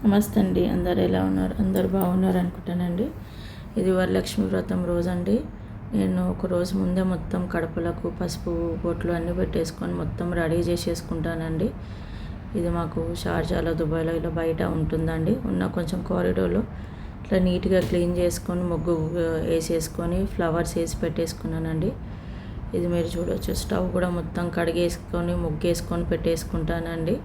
నమస్తే అండి. అందరు ఎలా ఉన్నారు? అందరు బాగున్నారు అనుకుంటానండి. ఇది వరలక్ష్మి వ్రతం రోజండి. నేను ఒక రోజు ముందే మొత్తం కడపలకు పసుపు బొట్లు అన్నీ పెట్టేసుకొని మొత్తం రెడీ చేసేసుకుంటానండి. ఇది మాకు షార్జాలో, దుబాయ్లో ఇలా బయట ఉంటుందండి. ఉన్న కొంచెం కారిడోర్లో ఇట్లా నీట్గా క్లీన్ చేసుకొని ముగ్గు వేసేసుకొని ఫ్లవర్స్ వేసి పెట్టేసుకున్నానండి. ఇది మీరు చూడవచ్చు. స్టవ్ కూడా మొత్తం కడిగేసుకొని ముగ్గేసుకొని పెట్టేసుకుంటానండి.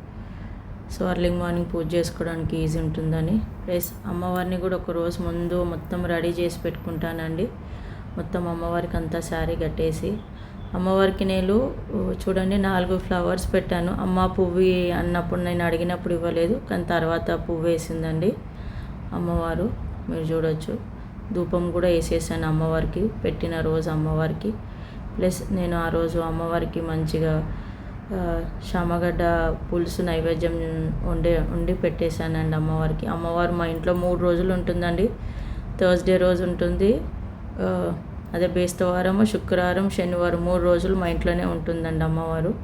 సో అర్లీ మార్నింగ్ పూజ చేసుకోవడానికి ఈజీ ఉంటుందని. ప్లస్ అమ్మవారిని కూడా ఒక రోజు ముందు మొత్తం రెడీ చేసి పెట్టుకుంటానండి. మొత్తం అమ్మవారికి అంతా శారీ కట్టేసి అమ్మవారికి నేను చూడండి 4 ఫ్లవర్స్ పెట్టాను. అమ్మ పువ్వు అన్నప్పుడు నేను అడిగినప్పుడు ఇవ్వలేదు, కానీ తర్వాత పువ్వు వేసిందండి అమ్మవారు. మీరు చూడవచ్చు. ధూపం కూడా వేసేసాను అమ్మవారికి పెట్టిన రోజు అమ్మవారికి. ప్లస్ నేను ఆ రోజు అమ్మవారికి మంచిగా శామగడ్డ పులుసు నైవేద్యం వండి పెట్టేశానండి అమ్మవారికి. అమ్మవారు మా ఇంట్లో 3 రోజులు ఉంటుందండి. థర్స్డే రోజు ఉంటుంది, అదే బేస్తవారము, శుక్రవారం, శనివారం 3 రోజులు మా ఇంట్లోనే ఉంటుందండి అమ్మవారు.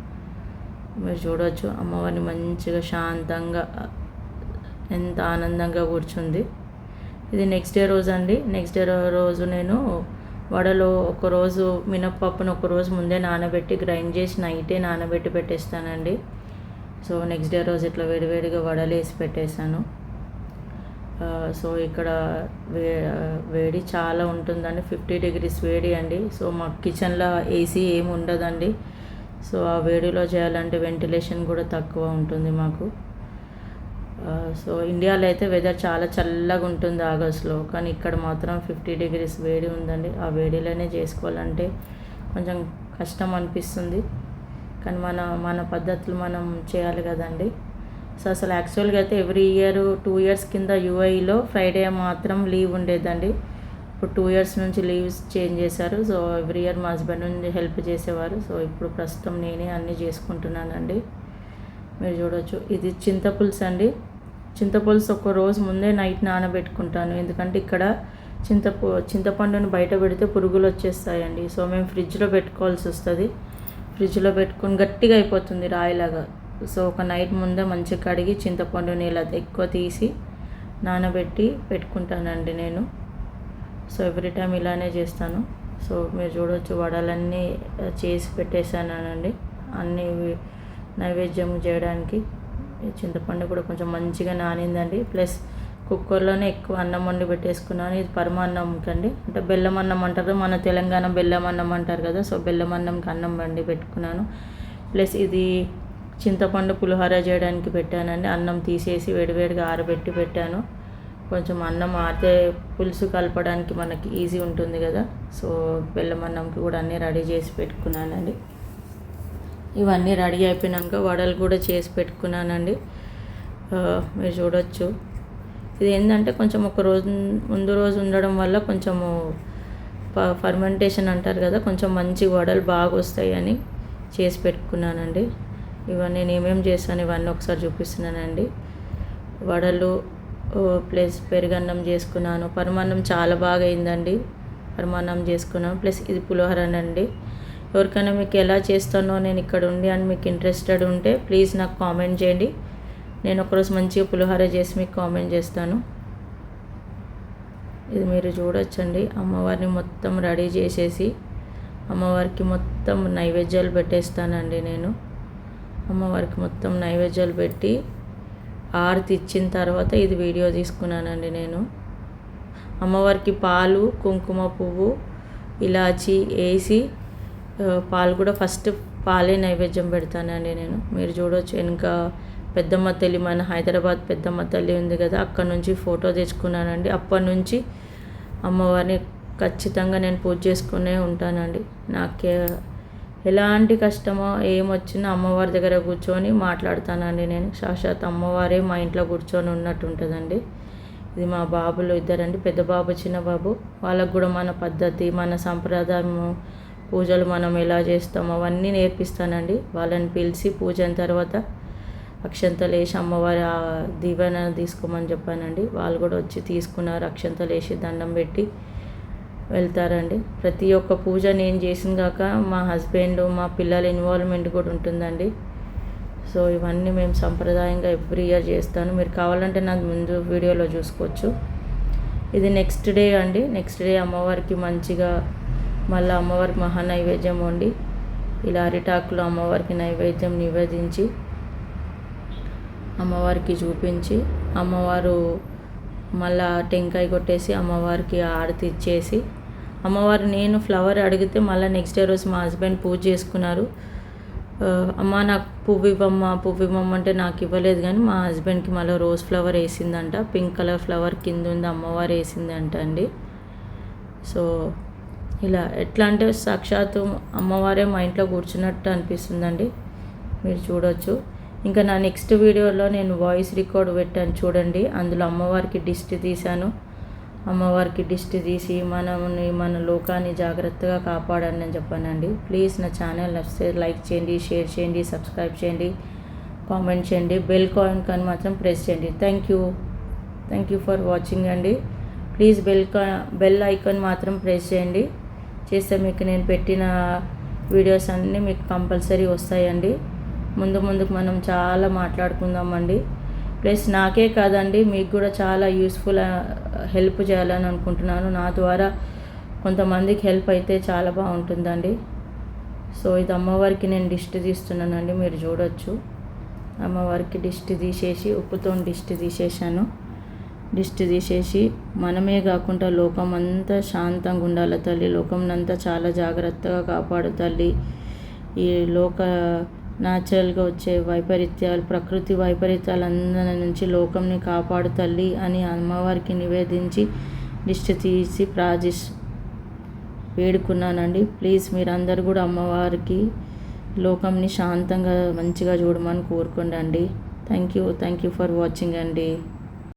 మీరు చూడవచ్చు అమ్మవారిని మంచిగా శాంతంగా ఎంత ఆనందంగా కూర్చుంది. ఇది నెక్స్ట్ డే రోజు అండి. నెక్స్ట్ డే రోజు నేను వడలు ఒకరోజు మినప్పప్పును ఒకరోజు ముందే నానబెట్టి గ్రైండ్ చేసి నైటే నానబెట్టి పెట్టేస్తానండి. సో నెక్స్ట్ డే రోజు ఇట్లా వేడివేడిగా వడలు వేసి పెట్టేశాను. సో ఇక్కడ వేడి చాలా ఉంటుందండి, 50 degrees వేడి అండి. సో మా కిచెన్లో ఏసీ ఏమి ఉండదండి. సో ఆ వేడిలో చేయాలంటే వెంటిలేషన్ కూడా తక్కువ ఉంటుంది మాకు. సో ఇండియాలో అయితే వెదర్ చాలా చల్లగా ఉంటుంది ఆగస్టులో, కానీ ఇక్కడ మాత్రం 50 degrees వేడి ఉందండి. ఆ వేడిలోనే చేసుకోవాలంటే కొంచెం కష్టం అనిపిస్తుంది, కానీ మన పద్ధతులు మనం చేయాలి కదండి. సో అసలు యాక్చువల్గా అయితే ఎవ్రీ ఇయర్ 2 years కింద యూఏఈలో ఫ్రైడే మాత్రం లీవ్ ఉండేదండి. ఇప్పుడు 2 years నుంచి లీవ్స్ చేంజ్ చేశారు. సో ఎవ్రీ ఇయర్ మా హస్బెండ్ నుండి హెల్ప్ చేసేవారు. సో ఇప్పుడు ప్రస్తుతం నేనే అన్నీ చేసుకుంటున్నానండి. మీరు చూడవచ్చు. ఇది చింతపులుసు అండి. చింతపులుసు ఒక రోజు ముందే నైట్ నానబెట్టుకుంటాను, ఎందుకంటే ఇక్కడ చింతపండుని బయట పెడితే పురుగులు వచ్చేస్తాయండి. సో మేము ఫ్రిడ్జ్లో పెట్టుకోవాల్సి వస్తుంది. ఫ్రిడ్జ్లో పెట్టుకుని గట్టిగా అయిపోతుంది రాయిలాగా. సో ఒక నైట్ ముందే మంచిగా కడిగి చింతపండుని ఇలా ఎక్కువ తీసి నానబెట్టి పెట్టుకుంటానండి నేను. సో ఎవ్రీ టైం ఇలానే చేస్తాను. సో మీరు చూడవచ్చు వడలన్నీ చేసి పెట్టేశానండి అన్నీ నైవేద్యం చేయడానికి. చింతపండు కూడా కొంచెం మంచిగా నానిందండి. ప్లస్ కుక్కర్లోనే ఎక్కువ అన్నం వండి పెట్టేసుకున్నాను. ఇది పరమాన్నం కండి, అంటే బెల్లం అన్నం అంటారు, మన తెలంగాణ బెల్లం అన్నం అంటారు కదా. సో బెల్లం అన్నంకి అన్నం వండి పెట్టుకున్నాను. ప్లస్ ఇది చింతపండు పులిహోర చేయడానికి పెట్టానండి. అన్నం తీసేసి వేడివేడిగా ఆరబెట్టి పెట్టాను. కొంచెం అన్నం ఆరితే పులుసు కలపడానికి మనకి ఈజీ ఉంటుంది కదా. సో బెల్లం అన్నంకి కూడా అన్నీ రెడీ చేసి పెట్టుకున్నానండి. ఇవన్నీ రెడీ అయిపోయినాక వడలు కూడా చేసి పెట్టుకున్నానండి. మీరు చూడవచ్చు. ఇది ఏంటంటే కొంచెం ఒక రోజు ముందు రోజు ఉండడం వల్ల కొంచెము ఫర్మెంటేషన్ అంటారు కదా, కొంచెం మంచి వడలు బాగా వస్తాయి అని చేసి పెట్టుకున్నానండి. ఇవన్నీ నేను ఏమేమి చేశాను ఇవన్నీ ఒకసారి చూపిస్తున్నానండి. వడలు ప్లస్ పెరుగన్నం చేసుకున్నాను. పరమాన్నం చాలా బాగా అయిందండి. పరమాన్నం చేసుకున్నాను. ప్లస్ ఇది పులిహోరనండి. ఎవరికైనా మీకు ఎలా చేస్తానో నేను ఇక్కడ ఉండి అని మీకు ఇంట్రెస్టెడ్ ఉంటే ప్లీజ్ నాకు కామెంట్ చేయండి. నేను ఒకరోజు మంచిగా పులిహోర చేసి మీకు కామెంట్ చేస్తాను. ఇది మీరు చూడొచ్చండి. అమ్మవారిని మొత్తం రెడీ చేసేసి అమ్మవారికి మొత్తం నైవేద్యాలు పెట్టేస్తానండి నేను. అమ్మవారికి మొత్తం నైవేద్యాలు పెట్టి ఆరతి ఇచ్చిన తర్వాత ఇది వీడియో తీసుకున్నానండి నేను. అమ్మవారికి పాలు, కుంకుమ పువ్వు, ఇలాచి వేసి పాలు కూడా ఫస్ట్ పాలే నైవేద్యం పెడతానండి నేను. మీరు చూడవచ్చు వెనుక పెద్దమ్మ తల్లి, మన హైదరాబాద్ పెద్దమ్మ తల్లి ఉంది కదా, అక్కడ నుంచి ఫోటో తెచ్చుకున్నానండి. అప్పటి నుంచి అమ్మవారిని ఖచ్చితంగా నేను పూజ చేసుకునే ఉంటానండి. నాకే ఎలాంటి కష్టమో ఏమొచ్చినా అమ్మవారి దగ్గర కూర్చొని మాట్లాడతానండి నేను. సాక్షాత్ అమ్మవారే మా ఇంట్లో కూర్చొని ఉన్నట్టు ఉంటుందండి. ఇది మా బాబులు ఇద్దరండి, పెద్ద బాబు, చిన్న బాబు. వాళ్ళకు కూడా మన పద్ధతి, మన సంప్రదాయము, పూజలు మనం ఎలా చేస్తామో అవన్నీ నేర్పిస్తానండి. వాళ్ళని పిలిచి పూజ అయిన తర్వాత అక్షంతలు వేసి అమ్మవారి దీవెన తీసుకోమని చెప్పానండి. వాళ్ళు కూడా వచ్చి తీసుకున్నారు. అక్షంతలు వేసి దండం పెట్టి వెళ్తారండి. ప్రతి ఒక్క పూజ నేను చేసిన కాక మా హస్బెండ్, మా పిల్లల ఇన్వాల్వ్మెంట్ కూడా ఉంటుందండి. సో ఇవన్నీ మేము సంప్రదాయంగా ఎవ్రీ ఇయర్ చేస్తాను. మీరు కావాలంటే నాకు ముందు వీడియోలో చూసుకోవచ్చు. ఇది నెక్స్ట్ డే అండి. నెక్స్ట్ డే అమ్మవారికి మంచిగా మళ్ళీ అమ్మవారికి మహా నైవేద్యం వండి ఇలా అరిటాకులో అమ్మవారికి నైవేద్యం నివేదించి అమ్మవారికి చూపించి అమ్మవారు మళ్ళా టెంకాయ కొట్టేసి అమ్మవారికి ఆరతి ఇచ్చేసి అమ్మవారు నేను ఫ్లవర్ అడిగితే మళ్ళీ నెక్స్ట్ డే రోజు మా హస్బెండ్ పూజ చేసుకున్నారు. అమ్మ నాకు పువ్వు ఇవ్వమ్మ అంటే నాకు ఇవ్వలేదు, కానీ మా హస్బెండ్కి మళ్ళీ రోజ్ ఫ్లవర్ వేసిందంట. పింక్ కలర్ ఫ్లవర్ కింద ఉంది అమ్మవారు వేసిందంట అండి. సో ఇలా ఎట్లా అంటే సాక్షాత్తు అమ్మవారే మా ఇంట్లో కూర్చున్నట్టు అనిపిస్తుందండి. మీరు చూడొచ్చు. ఇంకా నా నెక్స్ట్ వీడియోలో నేను వాయిస్ రికార్డ్ పెట్టాను చూడండి. అందులో అమ్మవారికి దిష్టి తీశాను. అమ్మవారికి దిష్టి తీసి మన లోకాన్ని జాగ్రత్తగా కాపాడండి అని చెప్పానండి. ప్లీజ్ నా ఛానల్ నచ్చితే లైక్ చేయండి, షేర్ చేయండి, సబ్స్క్రైబ్ చేయండి, కామెంట్ చేయండి, బెల్ కాయిన్ మాత్రం ప్రెస్ చేయండి. థ్యాంక్ యూ ఫర్ వాచింగ్ అండి. ప్లీజ్ బెల్ ఐకాన్ మాత్రం ప్రెస్ చేయండి. చేస్తే మీకు నేను పెట్టిన వీడియోస్ అన్నీ మీకు కంపల్సరీ వస్తాయండి. ముందుకు మనం చాలా మాట్లాడుకుందామండి. ప్లస్ నాకే కాదండి, మీకు కూడా చాలా యూస్ఫుల్ హెల్ప్ చేయాలని అనుకుంటున్నాను. నా ద్వారా కొంతమందికి హెల్ప్ అయితే చాలా బాగుంటుందండి. సో ఇది అమ్మవారికి నేను దిష్టి తీస్తున్నానండి. మీరు చూడొచ్చు. అమ్మవారికి దిష్టి తీసేసి ఉప్పుతో దిష్టి తీసేసాను. దిష్టి తీసేసి మనమే కాకుండా లోకం అంతా శాంతంగా ఉండాలి తల్లి. లోకంనంతా చాలా జాగ్రత్తగా కాపాడు తల్లి. ఈ న్యాచురల్గా వచ్చే వైపరీత్యాలు, ప్రకృతి వైపరీత్యాలందరి నుంచి లోకంని కాపాడు తల్లి అని అమ్మవారికి నివేదించి దిష్టి తీసి వేడుకున్నానండి. ప్లీజ్ మీరందరూ కూడా అమ్మవారికి లోకంని శాంతంగా మంచిగా చూడమని కోరుకోండి అండి. థ్యాంక్ యూ ఫర్ వాచింగ్ అండి.